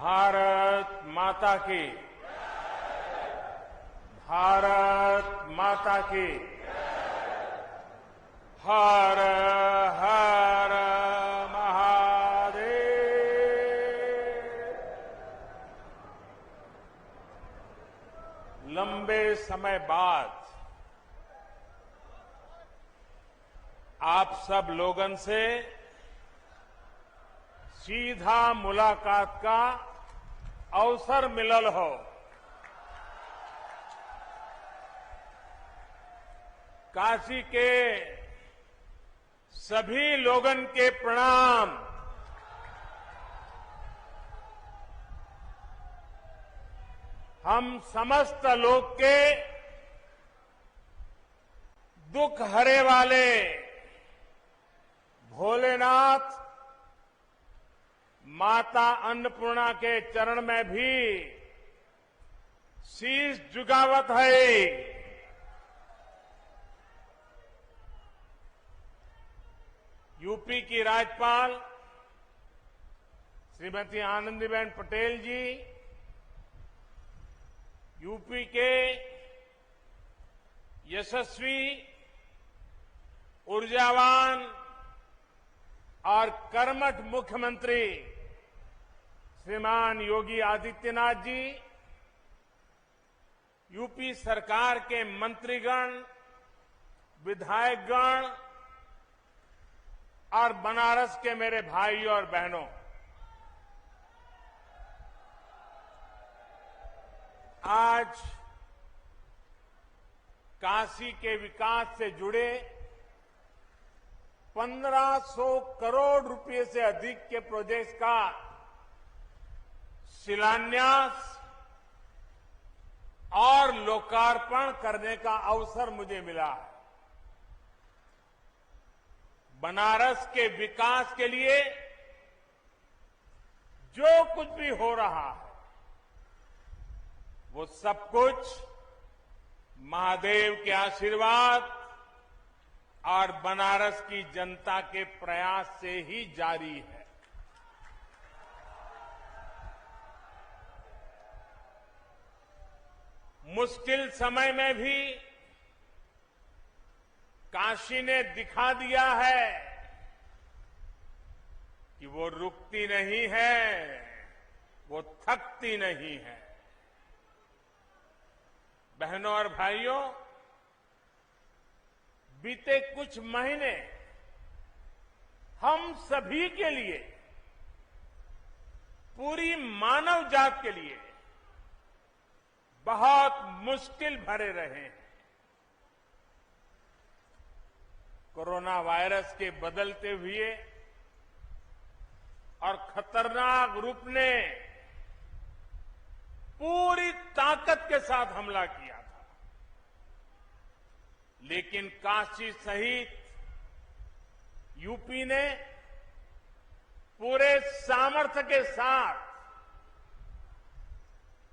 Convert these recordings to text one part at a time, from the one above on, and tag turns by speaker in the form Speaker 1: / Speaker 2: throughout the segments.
Speaker 1: भारत माता की। भारत माता की। हर हर महादेव। लंबे समय बाद आप सब लोगन से सीधा मुलाकात का अवसर मिलल हो। काशी के सभी लोगन के प्रणाम। हम समस्त लोग के दुख हरे वाले भोलेनाथ माता अन्नपूर्णा के चरण में भी शीश झुकावत है। यूपी की राज्यपाल श्रीमती आनंदीबेन पटेल जी, यूपी के यशस्वी, ऊर्जावान और कर्मठ मुख्यमंत्री श्रीमान योगी आदित्यनाथ जी, यूपी सरकार के मंत्रीगण, विधायकगण और बनारस के मेरे भाइयों और बहनों, आज काशी के विकास से जुड़े 1500 करोड़ रुपए से अधिक के प्रोजेक्ट का शिलान्यास और लोकार्पण करने का अवसर मुझे मिला है। बनारस के विकास के लिए जो कुछ भी हो रहा है वो सब कुछ महादेव के आशीर्वाद और बनारस की जनता के प्रयास से ही जारी है। मुश्किल समय में भी काशी ने दिखा दिया है कि वो रुकती नहीं है, वो थकती नहीं है। बहनों और भाइयों, बीते कुछ महीने हम सभी के लिए, पूरी मानव जात के लिए बहुत मुश्किल भरे रहे हैं। कोरोना वायरस के बदलते हुए और खतरनाक रूप ने पूरी ताकत के साथ हमला किया था, लेकिन काशी सहित यूपी ने पूरे सामर्थ्य के साथ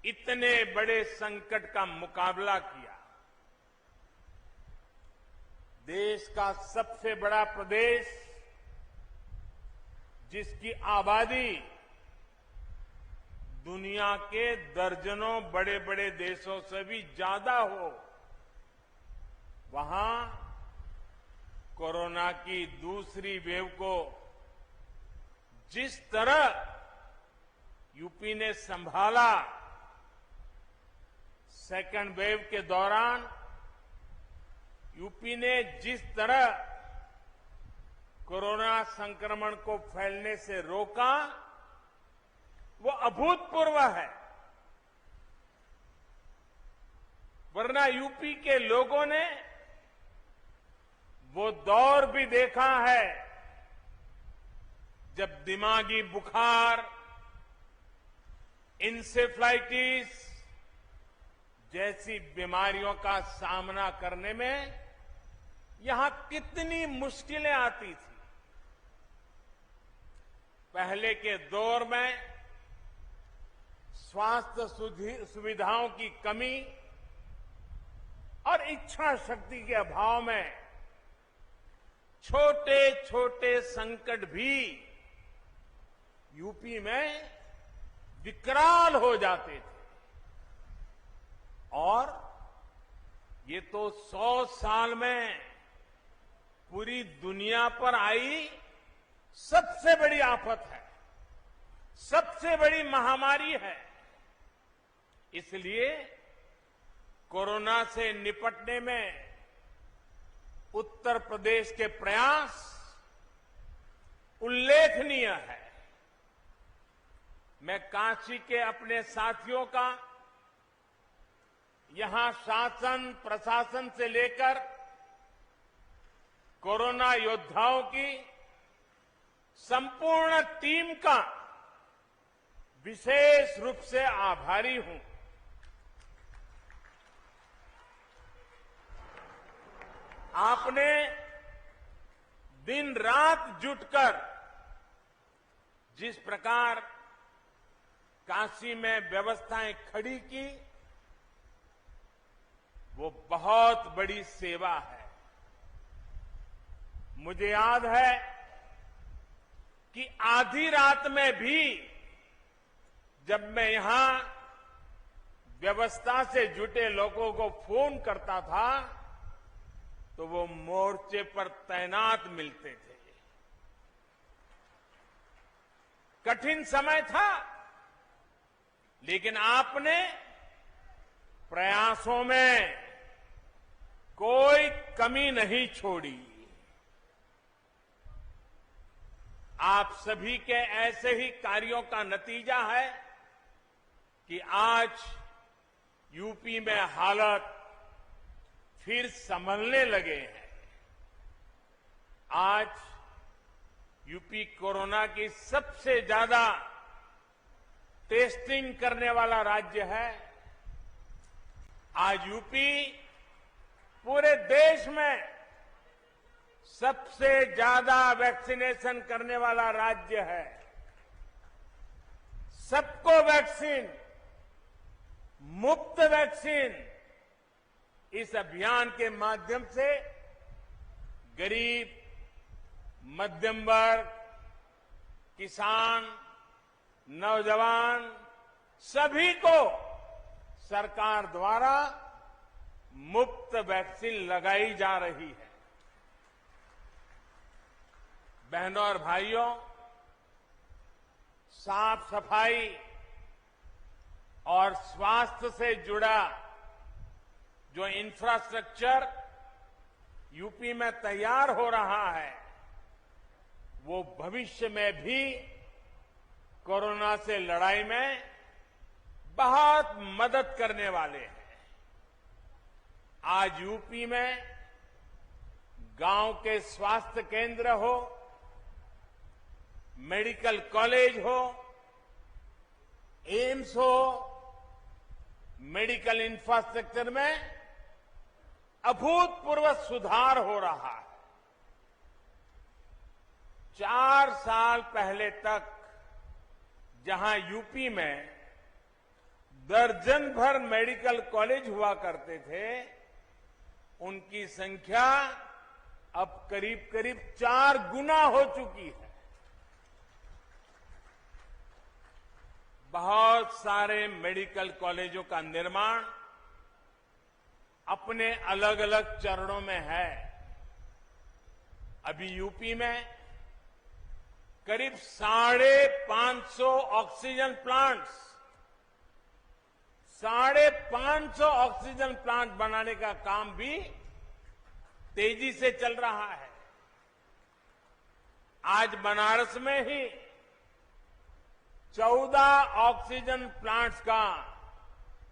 Speaker 1: इतने बड़े संकट का मुकाबला किया। देश का सबसे बड़ा प्रदेश, जिसकी आबादी दुनिया के दर्जनों बड़े बड़े देशों से भी ज्यादा हो, वहां कोरोना की दूसरी वेव को जिस तरह यूपी ने संभाला, सेकेंड वेव के दौरान यूपी ने जिस तरह कोरोना संक्रमण को फैलने से रोका, वो अभूतपूर्व है। वरना यूपी के लोगों ने वो दौर भी देखा है जब दिमागी बुखार, इंसेफ्लाइटिस जैसी बीमारियों का सामना करने में यहां कितनी मुश्किलें आती थी। पहले के दौर में स्वास्थ्य सुविधाओं की कमी और इच्छा शक्ति के अभाव में छोटे छोटे संकट भी यूपी में विकराल हो जाते थे। और ये तो 100 साल में पूरी दुनिया पर आई सबसे बड़ी आफत है, सबसे बड़ी महामारी है। इसलिए कोरोना से निपटने में उत्तर प्रदेश के प्रयास उल्लेखनीय है। मैं काशी के अपने साथियों का, यहां शासन प्रशासन से लेकर कोरोना योद्धाओं की संपूर्ण टीम का विशेष रूप से आभारी हूं। आपने दिन रात जुटकर जिस प्रकार काशी में व्यवस्थाएं खड़ी की, वो बहुत बड़ी सेवा है। मुझे याद है कि आधी रात में भी जब मैं यहां व्यवस्था से जुटे लोगों को फोन करता था तो वो मोर्चे पर तैनात मिलते थे। कठिन समय था, लेकिन आपने प्रयासों में कोई कमी नहीं छोड़ी। आप सभी के ऐसे ही कार्यों का नतीजा है कि आज यूपी में हालत फिर संभलने लगे हैं। आज यूपी कोरोना की सबसे ज्यादा टेस्टिंग करने वाला राज्य है। आज यूपी पूरे देश में सबसे ज्यादा वैक्सीनेशन करने वाला राज्य है। सबको वैक्सीन, मुफ्त वैक्सीन, इस अभियान के माध्यम से गरीब, मध्यम वर्ग, किसान, नौजवान सभी को सरकार द्वारा मुफ्त वैक्सीन लगाई जा रही है। बहनों और भाइयों, साफ सफाई और स्वास्थ्य से जुड़ा जो इंफ्रास्ट्रक्चर यूपी में तैयार हो रहा है, वो भविष्य में भी कोरोना से लड़ाई में बहुत मदद करने वाले हैं। आज यूपी में गांव के स्वास्थ्य केंद्र हो, मेडिकल कॉलेज हो, एम्स हो, मेडिकल इंफ्रास्ट्रक्चर में अभूतपूर्व सुधार हो रहा है। 4 साल पहले तक जहां यूपी में दर्जन भर मेडिकल कॉलेज हुआ करते थे, उनकी संख्या अब करीब करीब 4 गुना हो चुकी है। बहुत सारे मेडिकल कॉलेजों का निर्माण अपने अलग अलग चरणों में है। अभी यूपी में करीब 550 ऑक्सीजन प्लांट्स, 550 ऑक्सीजन प्लांट बनाने का काम भी तेजी से चल रहा है। आज बनारस में ही 14 ऑक्सीजन प्लांट्स का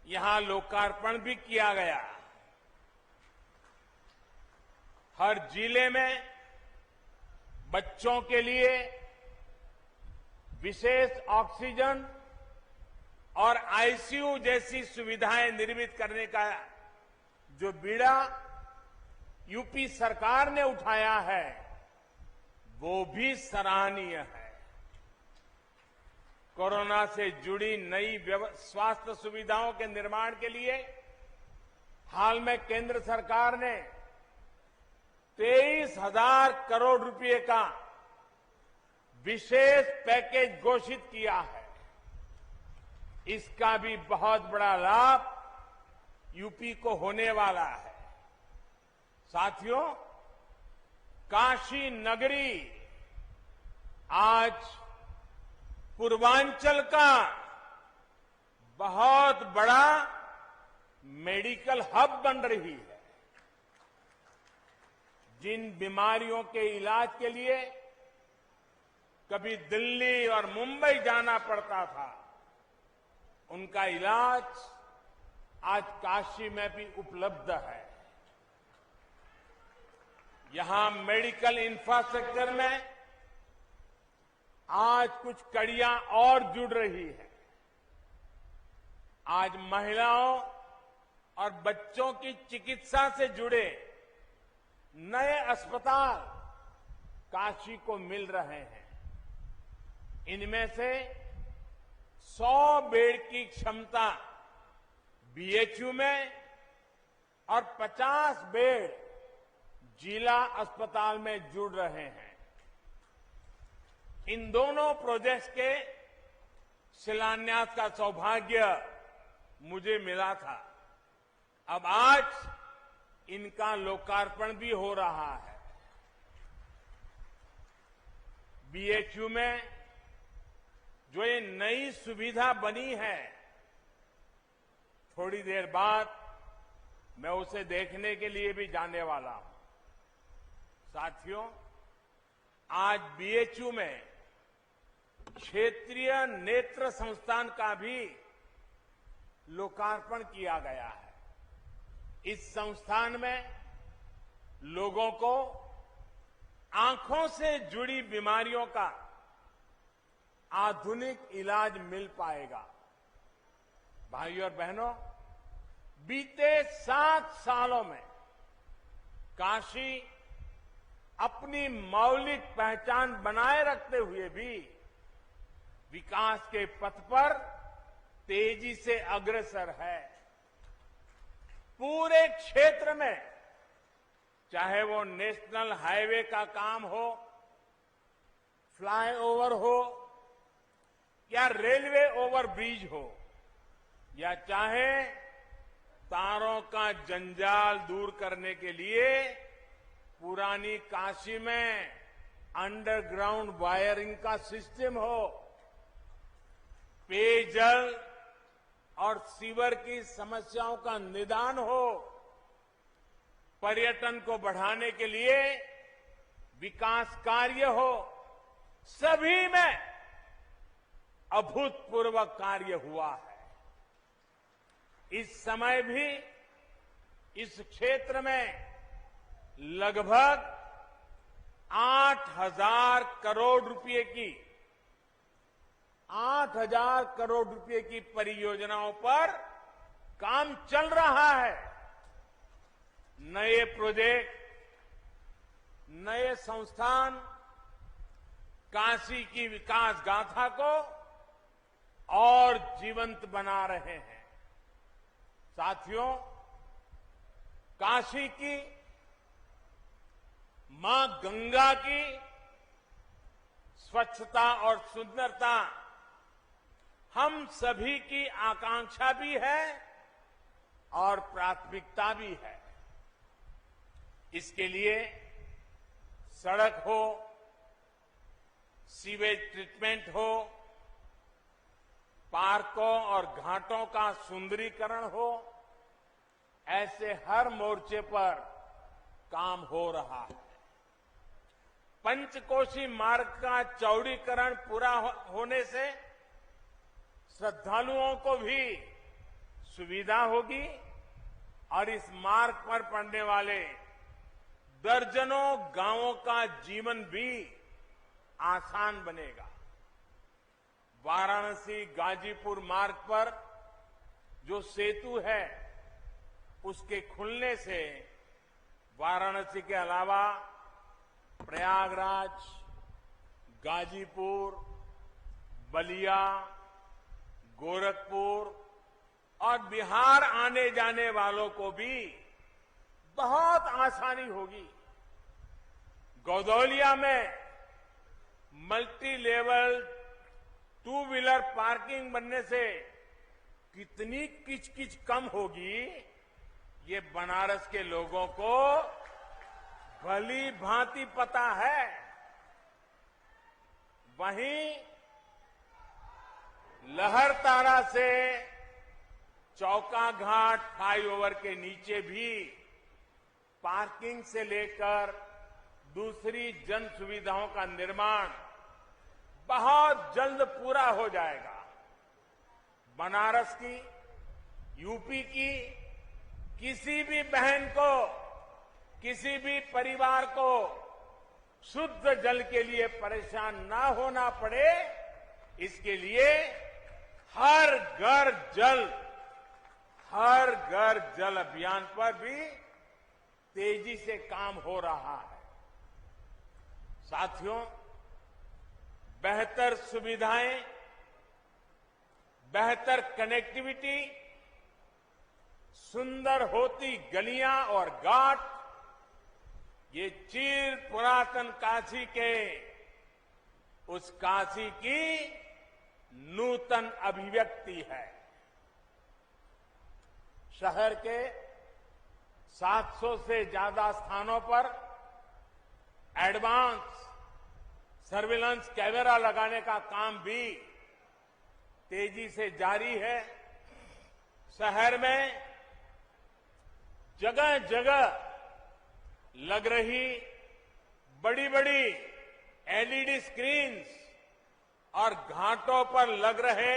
Speaker 1: यहां लोकार्पण भी किया गया। हर जिले में बच्चों के लिए विशेष ऑक्सीजन और आईसीयू जैसी सुविधाएं निर्मित करने का जो बीड़ा यूपी सरकार ने उठाया है, वो भी सराहनीय है। कोरोना से जुड़ी नई स्वास्थ्य सुविधाओं के निर्माण के लिए हाल में केंद्र सरकार ने 23,000 करोड़ रुपए का विशेष पैकेज घोषित किया है। इसका भी बहुत बड़ा लाभ यूपी को होने वाला है। साथियों, काशी नगरी आज पूर्वांचल का बहुत बड़ा मेडिकल हब बन रही है। जिन बीमारियों के इलाज के लिए कभी दिल्ली और मुंबई जाना पड़ता था, उनका इलाज आज काशी में भी उपलब्ध है। यहां मेडिकल इंफ्रास्ट्रक्चर में आज कुछ कड़ियां और जुड़ रही है। आज महिलाओं और बच्चों की चिकित्सा से जुड़े नए अस्पताल काशी को मिल रहे हैं। इनमें से 100 बेड की क्षमता बीएचयू में और 50 बेड जिला अस्पताल में जुड़ रहे हैं। इन दोनों प्रोजेक्ट्स के शिलान्यास का सौभाग्य मुझे मिला था। अब आज इनका लोकार्पण भी हो रहा है। बीएचयू में जो ये नई सुविधा बनी है, थोड़ी देर बाद मैं उसे देखने के लिए भी जाने वाला हूं। साथियों, आज बीएचयू में क्षेत्रीय नेत्र संस्थान का भी लोकार्पण किया गया है। इस संस्थान में लोगों को आंखों से जुड़ी बीमारियों का आधुनिक इलाज मिल पाएगा। भाइयों और बहनों, बीते 7 सालों में काशी अपनी मौलिक पहचान बनाए रखते हुए भी विकास के पथ पर तेजी से अग्रसर है। पूरे क्षेत्र में, चाहे वो नेशनल हाईवे का काम हो, फ्लाईओवर हो या रेलवे ओवरब्रिज हो, या चाहे तारों का जंजाल दूर करने के लिए पुरानी काशी में अंडरग्राउंड वायरिंग का सिस्टम हो, पेयजल और सीवर की समस्याओं का निदान हो, पर्यटन को बढ़ाने के लिए विकास कार्य हो, सभी में अभूतपूर्व कार्य हुआ है। इस समय भी इस क्षेत्र में लगभग 8,000 करोड़ रुपए की 8,000 करोड़ रुपए की परियोजनाओं पर काम चल रहा है। नए प्रोजेक्ट, नए संस्थान काशी की विकास गाथा को और जीवंत बना रहे हैं। साथियों, काशी की मां गंगा की स्वच्छता और सुंदरता हम सभी की आकांक्षा भी है और प्राथमिकता भी है। इसके लिए सड़क हो, सीवेज ट्रीटमेंट हो, पार्कों और घाटों का सुंदरीकरण हो, ऐसे हर मोर्चे पर काम हो रहा है। पंचकोशी मार्ग का चौड़ीकरण पूरा होने से श्रद्धालुओं को भी सुविधा होगी और इस मार्ग पर पड़ने वाले दर्जनों गांवों का जीवन भी आसान बनेगा। वाराणसी गाजीपुर मार्ग पर जो सेतु है, उसके खुलने से वाराणसी के अलावा प्रयागराज, गाजीपुर, बलिया, गोरखपुर और बिहार आने जाने वालों को भी बहुत आसानी होगी। गौदौलिया में मल्टी लेवल 2 व्हीलर पार्किंग बनने से कितनी किचकिच कम होगी ये बनारस के लोगों को भली भांति पता है। वहीं लहरतारा से चौका घाट फ्लाईओवर के नीचे भी पार्किंग से लेकर दूसरी जन सुविधाओं का निर्माण बहुत जल्द पूरा हो जाएगा। बनारस की, यूपी की किसी भी बहन को, किसी भी परिवार को शुद्ध जल के लिए परेशान ना होना पड़े, इसके लिए हर घर जल अभियान पर भी तेजी से काम हो रहा है। साथियों, बेहतर सुविधाएं, बेहतर कनेक्टिविटी, सुंदर होती गलियां और घाट, ये चिर पुरातन काशी के उस काशी की नूतन अभिव्यक्ति है। शहर के 700 से ज्यादा स्थानों पर एडवांस सर्विलांस कैमरा लगाने का काम भी तेजी से जारी है। शहर में जगह जगह लग रही बड़ी बड़ी एलईडी स्क्रीन्स और घाटों पर लग रहे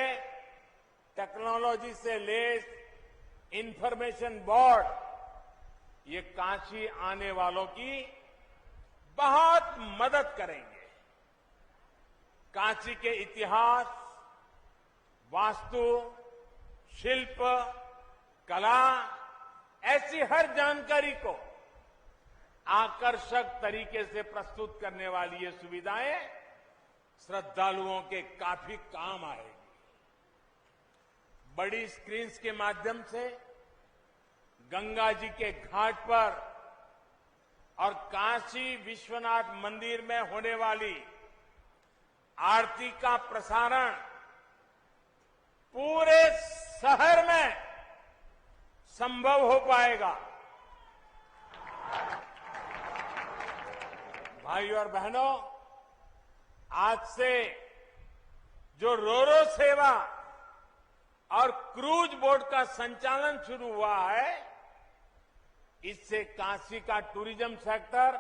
Speaker 1: टेक्नोलॉजी से लैस इंफॉर्मेशन बोर्ड, ये काशी आने वालों की बहुत मदद करेंगे। काशी के इतिहास, वास्तु, शिल्प, कला, ऐसी हर जानकारी को आकर्षक तरीके से प्रस्तुत करने वाली ये सुविधाएं श्रद्धालुओं के काफी काम आएगी। बड़ी स्क्रीन्स के माध्यम से गंगा जी के घाट पर और काशी विश्वनाथ मंदिर में होने वाली आरती का प्रसारण पूरे शहर में संभव हो पाएगा। भाइयों और बहनों, आज से जो रोरो सेवा और क्रूज बोट का संचालन शुरू हुआ है, इससे काशी का टूरिज्म सेक्टर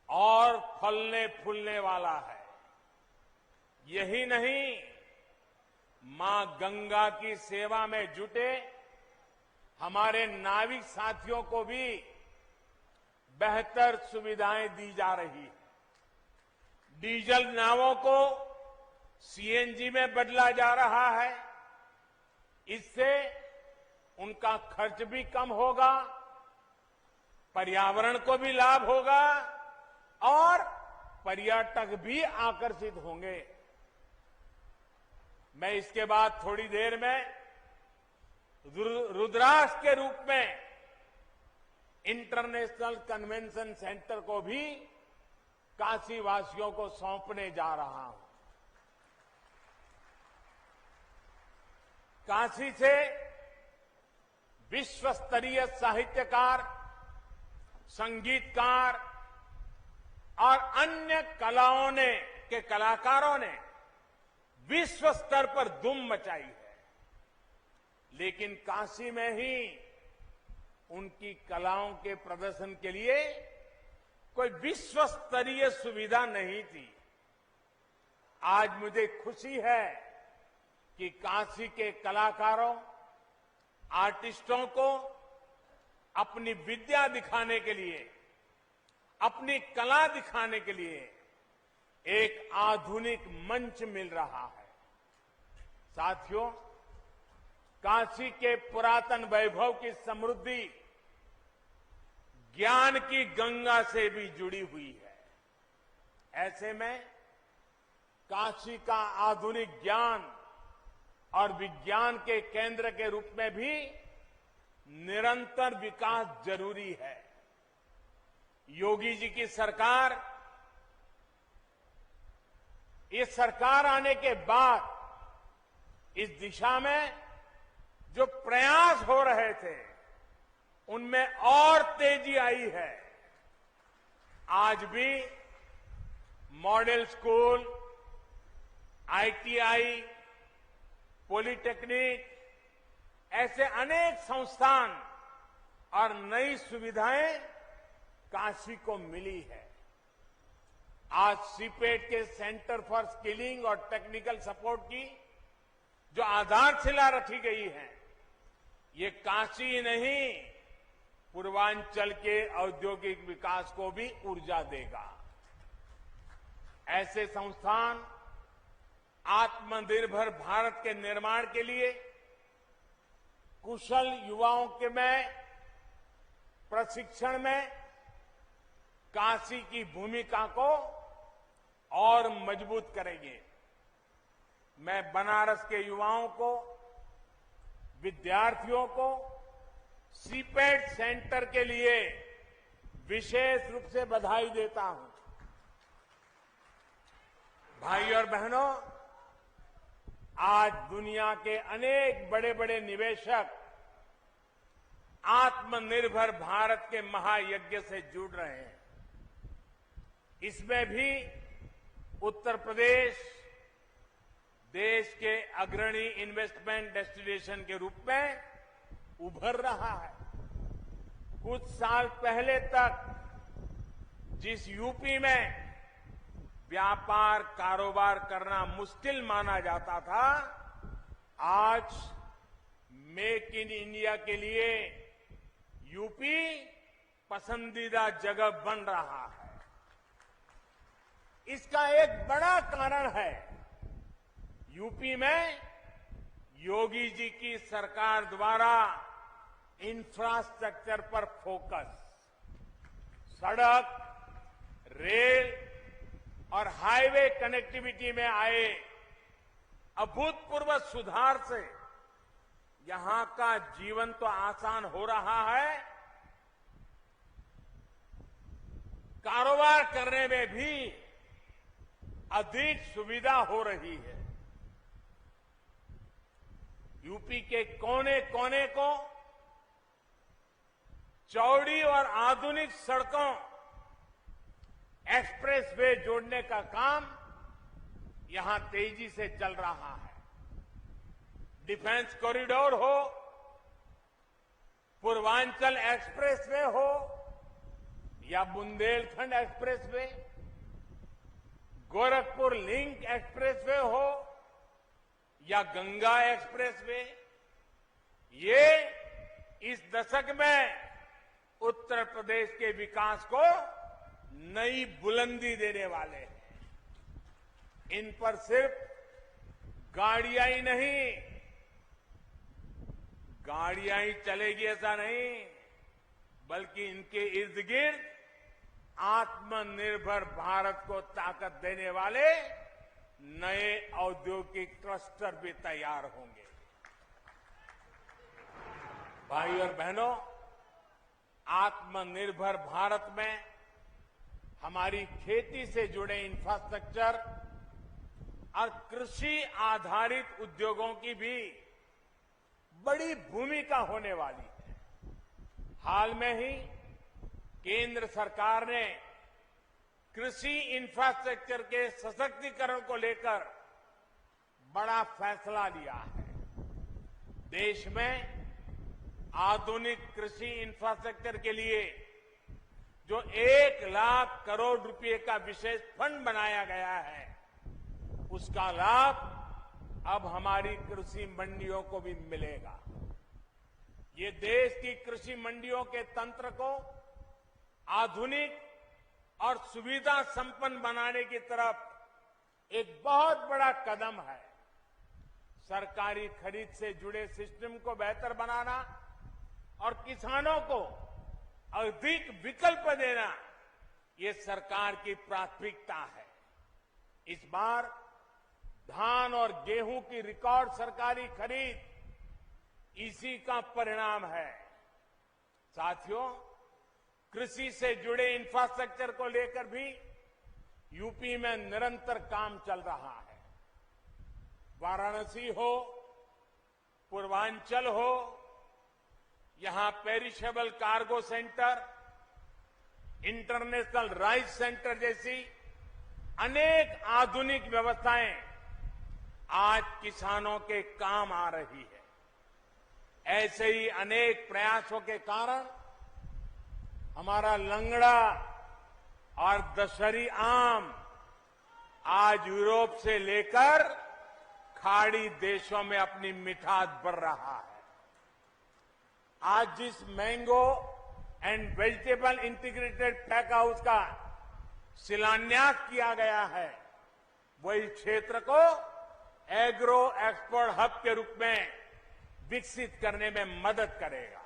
Speaker 1: और फलने फूलने वाला है। यही नहीं, मां गंगा की सेवा में जुटे हमारे नाविक साथियों को भी बेहतर सुविधाएं दी जा रही है। डीजल नावों को सीएनजी में बदला जा रहा है। इससे उनका खर्च भी कम होगा, पर्यावरण को भी लाभ होगा और पर्यटक भी आकर्षित होंगे। मैं इसके बाद थोड़ी देर में रुद्राक्ष के रूप में इंटरनेशनल कन्वेंशन सेंटर को भी काशी वासियों को सौंपने जा रहा हूं। काशी से विश्व स्तरीय साहित्यकार, संगीतकार और अन्य कलाकारों ने विश्व स्तर पर धूम मचाई है। लेकिन काशी में ही उनकी कलाओं के प्रदर्शन के लिए कोई विश्व स्तरीय सुविधा नहीं थी। आज मुझे खुशी है कि काशी के कलाकारों, आर्टिस्टों को अपनी विद्या दिखाने के लिए, अपनी कला दिखाने के लिए एक आधुनिक मंच मिल रहा है। साथियों, काशी के पुरातन वैभव की समृद्धि ज्ञान की गंगा से भी जुड़ी हुई है। ऐसे में काशी का आधुनिक ज्ञान और विज्ञान के केंद्र के रूप में भी निरंतर विकास जरूरी है। योगी जी की सरकार, ये सरकार आने के बाद इस दिशा में जो प्रयास हो रहे थे उनमें और तेजी आई है। आज भी मॉडल स्कूल, आईटीआई, पॉलिटेक्निक ऐसे अनेक संस्थान और नई सुविधाएं काशी को मिली है। आज सीपेट के सेंटर फॉर स्किलिंग और टेक्निकल सपोर्ट की जो आधारशिला रखी गई है, ये काशी नहीं पूर्वांचल के औद्योगिक विकास को भी ऊर्जा देगा। ऐसे संस्थान आत्मनिर्भर भारत के निर्माण के लिए कुशल युवाओं के में प्रशिक्षण में काशी की भूमिका को और मजबूत करेंगे। मैं बनारस के युवाओं को, विद्यार्थियों को सीपेट सेंटर के लिए विशेष रूप से बधाई देता हूं। भाई और बहनों, आज दुनिया के अनेक बड़े बड़े निवेशक आत्मनिर्भर भारत के महायज्ञ से जुड़ रहे हैं। इसमें भी उत्तर प्रदेश देश के अग्रणी इन्वेस्टमेंट डेस्टिनेशन के रूप में उभर रहा है। कुछ साल पहले तक जिस यूपी में व्यापार कारोबार करना मुश्किल माना जाता था, आज मेक इन इंडिया के लिए यूपी पसंदीदा जगह बन रहा है। इसका एक बड़ा कारण है यूपी में योगी जी की सरकार द्वारा इंफ्रास्ट्रक्चर पर फोकस, सड़क, रेल और हाईवे कनेक्टिविटी में आए अभूतपूर्व सुधार से यहां का जीवन तो आसान हो रहा है, कारोबार करने में भी अधिक सुविधा हो रही है। यूपी के कोने कोने को चौड़ी और आधुनिक सड़कों, एक्सप्रेसवे जोड़ने का काम यहां तेजी से चल रहा है। डिफेंस कॉरिडोर हो, पूर्वांचल एक्सप्रेसवे हो या Bundelkhand expressway, Gorakhpur link expressway हो या गंगा एक्सप्रेसवे, ये इस दशक में उत्तर प्रदेश के विकास को नई बुलंदी देने वाले हैं। इन पर सिर्फ गाड़ियां ही नहीं, गाड़ियां ही चलेगी ऐसा नहीं, बल्कि इनके इर्द गिर्द आत्मनिर्भर भारत को ताकत देने वाले नए औद्योगिक क्लस्टर भी तैयार होंगे। भाई और बहनों, आत्मनिर्भर भारत में हमारी खेती से जुड़े इंफ्रास्ट्रक्चर और कृषि आधारित उद्योगों की भी बड़ी भूमिका होने वाली है। हाल में ही केंद्र सरकार ने कृषि इंफ्रास्ट्रक्चर के सशक्तिकरण को लेकर बड़ा फैसला लिया है। देश में आधुनिक कृषि इंफ्रास्ट्रक्चर के लिए जो 1 लाख करोड़ रुपए का विशेष फंड बनाया गया है, उसका लाभ अब हमारी कृषि मंडियों को भी मिलेगा। ये देश की कृषि मंडियों के तंत्र को आधुनिक और सुविधा संपन्न बनाने की तरफ एक बहुत बड़ा कदम है। सरकारी खरीद से जुड़े सिस्टम को बेहतर बनाना और किसानों को अधिक विकल्प देना, ये सरकार की प्राथमिकता है। इस बार धान और गेहूं की रिकॉर्ड सरकारी खरीद इसी का परिणाम है। साथियों, कृषि से जुड़े इंफ्रास्ट्रक्चर को लेकर भी यूपी में निरंतर काम चल रहा है। वाराणसी हो, पूर्वांचल हो, यहां perishable cargo centre, international rice centre जैसी अनेक आधुनिक व्यवस्थाएं आज किसानों के काम आ रही है। ऐसे ही अनेक प्रयासों के कारण हमारा लंगड़ा और दशहरी आम आज यूरोप से लेकर खाड़ी देशों में अपनी मिठास बढ़ रहा है। आज जिस mango and vegetable integrated pack house का शिलान्यास किया गया है, वही क्षेत्र को एग्रो एक्सपोर्ट हब के रूप में विकसित करने में मदद करेगा।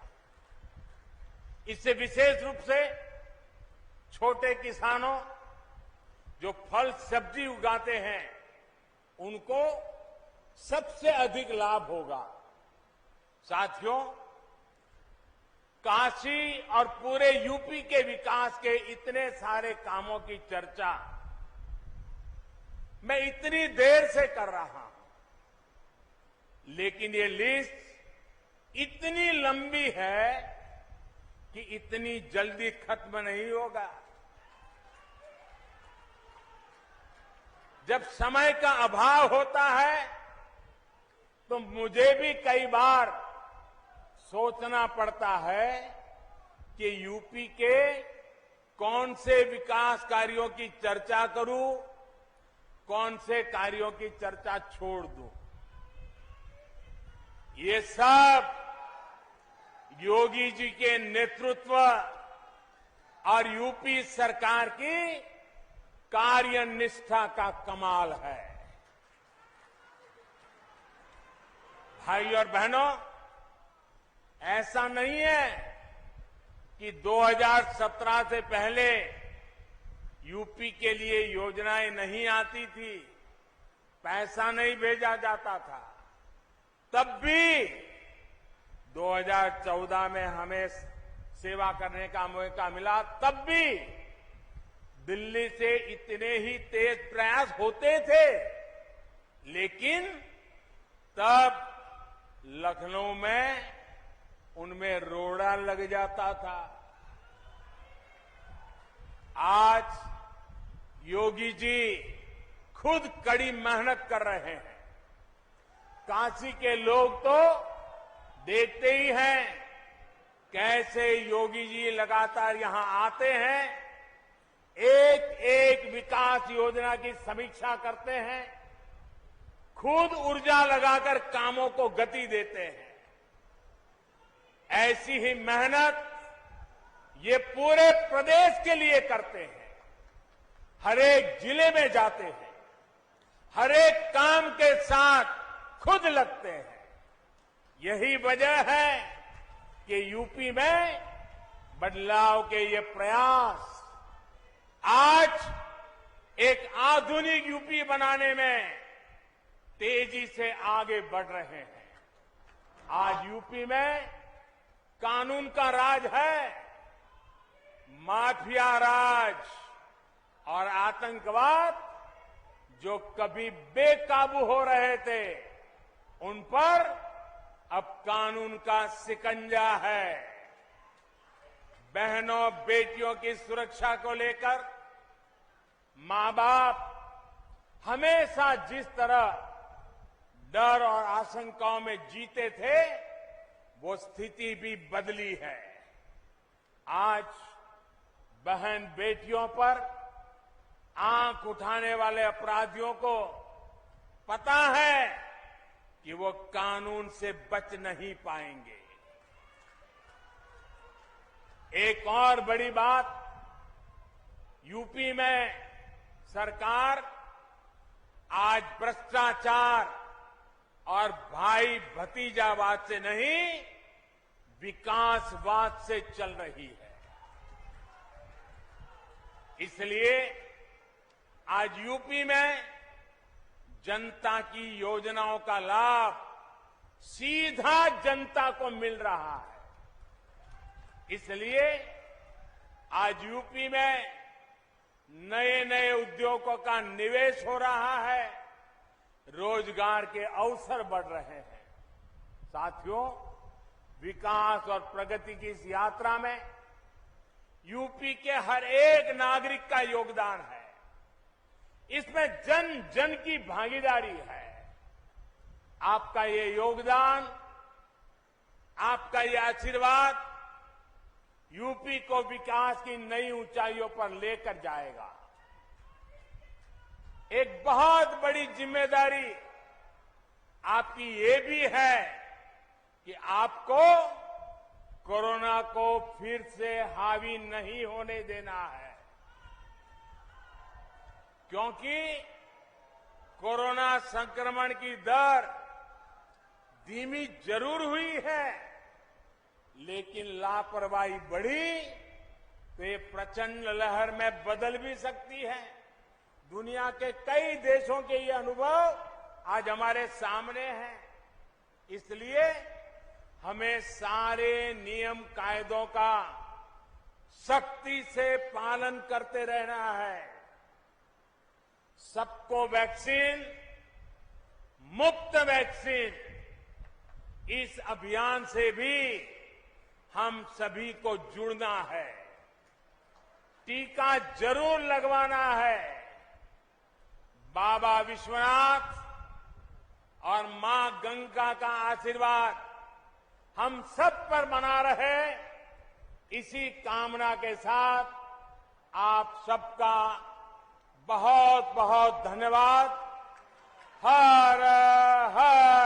Speaker 1: इससे विशेष रूप से छोटे किसानों जो फल सब्जी उगाते हैं, उनको सबसे अधिक लाभ होगा। साथियों, काशी और पूरे यूपी के विकास के इतने सारे कामों की चर्चा मैं इतनी देर से कर रहा हूं, लेकिन ये लिस्ट इतनी लंबी है कि इतनी जल्दी खत्म नहीं होगा। जब समय का अभाव होता है तो मुझे भी कई बार सोचना पड़ता है कि यूपी के कौन से विकास कार्यों की चर्चा करूं, कौन से कार्यों की चर्चा छोड़ दूं। ये सब योगी जी के नेतृत्व और यूपी सरकार की कार्यनिष्ठा का कमाल है। भाई और बहनों, ऐसा नहीं है कि 2017 से पहले यूपी के लिए योजनाएं नहीं आती थी, पैसा नहीं भेजा जाता था। तब भी 2014 में हमें सेवा करने का मौका मिला, तब भी दिल्ली से इतने ही तेज प्रयास होते थे, लेकिन तब लखनऊ में उनमें रोड़ा लग जाता था। आज योगी जी खुद कड़ी मेहनत कर रहे हैं। काशी के लोग तो देखते ही हैं कैसे योगी जी लगातार यहां आते हैं, एक एक विकास योजना की समीक्षा करते हैं, खुद ऊर्जा लगाकर कामों को गति देते हैं। ऐसी ही मेहनत ये पूरे प्रदेश के लिए करते हैं। हर एक जिले में जाते हैं, हर एक काम के साथ खुद लगते हैं। यही वजह है कि यूपी में बदलाव के ये प्रयास आज एक आधुनिक यूपी बनाने में तेजी से आगे बढ़ रहे हैं। आज यूपी में कानून का राज है, माफिया राज और आतंकवाद जो कभी बेकाबू हो रहे थे, उन पर अब कानून का शिकंजा है। बहनों बेटियों की सुरक्षा को लेकर मां बाप हमेशा जिस तरह डर और आशंकाओं में जीते थे, वो स्थिति भी बदली है। आज बहन बेटियों पर आंख उठाने वाले अपराधियों को पता है कि वो कानून से बच नहीं पाएंगे। एक और बड़ी बात, यूपी में सरकार आज भ्रष्टाचार और भाई भतीजावाद से नहीं, विकासवाद से चल रही है। इसलिए आज यूपी में जनता की योजनाओं का लाभ सीधा जनता को मिल रहा है। इसलिए आज यूपी में नए नए उद्योगों का निवेश हो रहा है, रोजगार के अवसर बढ़ रहे हैं। साथियों, विकास और प्रगति की इस यात्रा में यूपी के हर एक नागरिक का योगदान है। इसमें जन जन की भागीदारी है। आपका ये योगदान, आपका ये आशीर्वाद यूपी को विकास की नई ऊंचाइयों पर लेकर जाएगा। एक बहुत बड़ी जिम्मेदारी आपकी ये भी है कि आपको कोरोना को फिर से हावी नहीं होने देना है, क्योंकि कोरोना संक्रमण की दर धीमी जरूर हुई है, लेकिन लापरवाही बढ़ी तो ये प्रचंड लहर में बदल भी सकती है। दुनिया के कई देशों के ये अनुभव आज हमारे सामने हैं। इसलिए हमें सारे नियम कायदों का सख्ती से पालन करते रहना है। सबको वैक्सीन, मुफ्त वैक्सीन, इस अभियान से भी हम सभी को जुड़ना है। टीका जरूर लगवाना है। बाबा विश्वनाथ और मां गंगा का आशीर्वाद हम सब पर बना रहे, इसी कामना के साथ आप सबका बहुत बहुत धन्यवाद। हर हर